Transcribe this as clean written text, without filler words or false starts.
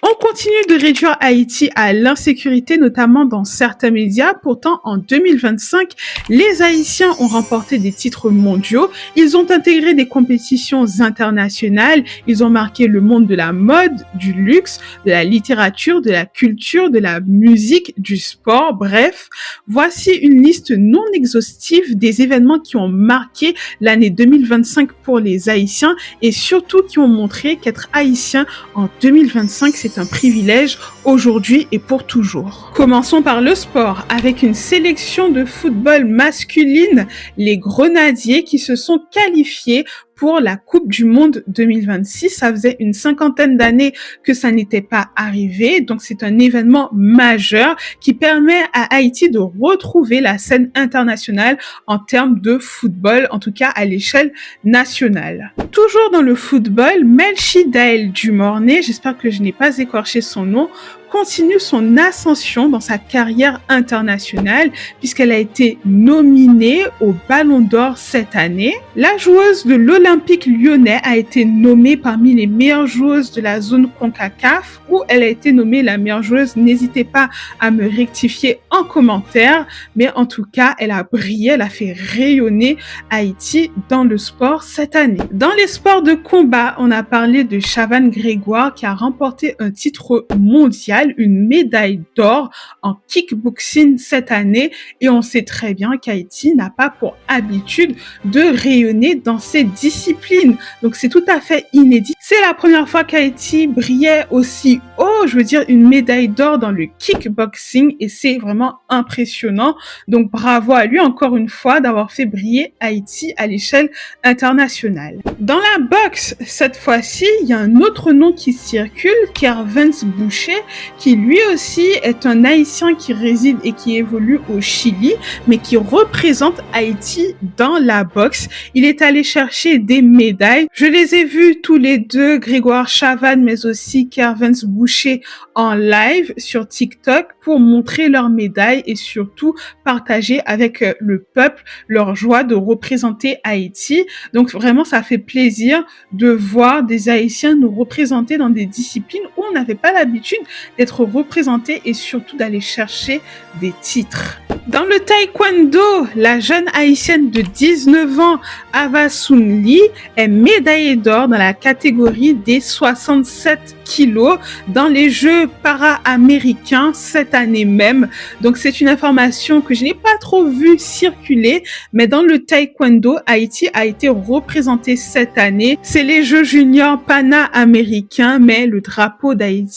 On continue de réduire Haïti à l'insécurité, notamment dans certains médias. Pourtant, en 2025, les Haïtiens ont remporté des titres mondiaux. Ils ont intégré des compétitions internationales. Ils ont marqué le monde de la mode, du luxe, de la littérature, de la culture, de la musique, du sport. Bref, voici une liste non exhaustive des événements qui ont marqué l'année 2025 pour les Haïtiens et surtout qui ont montré qu'être Haïtien en 2025, c'est un privilège aujourd'hui et pour toujours. Commençons par le sport avec une sélection de football masculine, les Grenadiers qui se sont qualifiés pour la Coupe du Monde 2026. Ça faisait une 50aine d'années que ça n'était pas arrivé. Donc, c'est un événement majeur qui permet à Haïti de retrouver la scène internationale en termes de football, en tout cas à l'échelle nationale. Toujours dans le football, Melchi Daël Dumornay, j'espère que je n'ai pas écorché son nom, continue son ascension dans sa carrière internationale puisqu'elle a été nominée au Ballon d'Or cette année. La joueuse de l'Olympique Lyonnais a été nommée parmi les meilleures joueuses de la zone CONCACAF où elle a été nommée la meilleure joueuse. N'hésitez pas à me rectifier en commentaire, mais en tout cas, elle a brillé, elle a fait rayonner Haïti dans le sport cette année. Dans les sports de combat, on a parlé de Chavannes Grégoire qui a remporté un titre mondial, une médaille d'or en kickboxing cette année et on sait très bien qu'Haïti n'a pas pour habitude de rayonner dans ces disciplines. Donc c'est tout à fait inédit. C'est la première fois qu'Haïti brillait aussi haut, je veux dire une médaille d'or dans le kickboxing et c'est vraiment impressionnant. Donc bravo à lui encore une fois d'avoir fait briller Haïti à l'échelle internationale. Dans la boxe, cette fois-ci, il y a un autre nom qui circule, Kervance Boucher, qui lui aussi est un Haïtien qui réside et qui évolue au Chili, mais qui représente Haïti dans la boxe. Il est allé chercher des médailles. Je les ai vus tous les deux, Grégoire Chavannes, mais aussi Kervance Boucher en live sur TikTok pour montrer leurs médailles et surtout partager avec le peuple leur joie de représenter Haïti. Donc vraiment, ça fait plaisir de voir des Haïtiens nous représenter dans des disciplines où on n'avait pas l'habitude d'être représentés et surtout d'aller chercher des titres. Dans le taekwondo, la jeune haïtienne de 19 ans, Ava Soon Lee, est médaillée d'or dans la catégorie des 67 kilos dans les Jeux para-américains cette année même. Donc c'est une information que je n'ai pas trop vue circuler, mais dans le taekwondo, Haïti a été représenté cette année. C'est les Jeux juniors pana-américains, mais le drapeau d'Haïti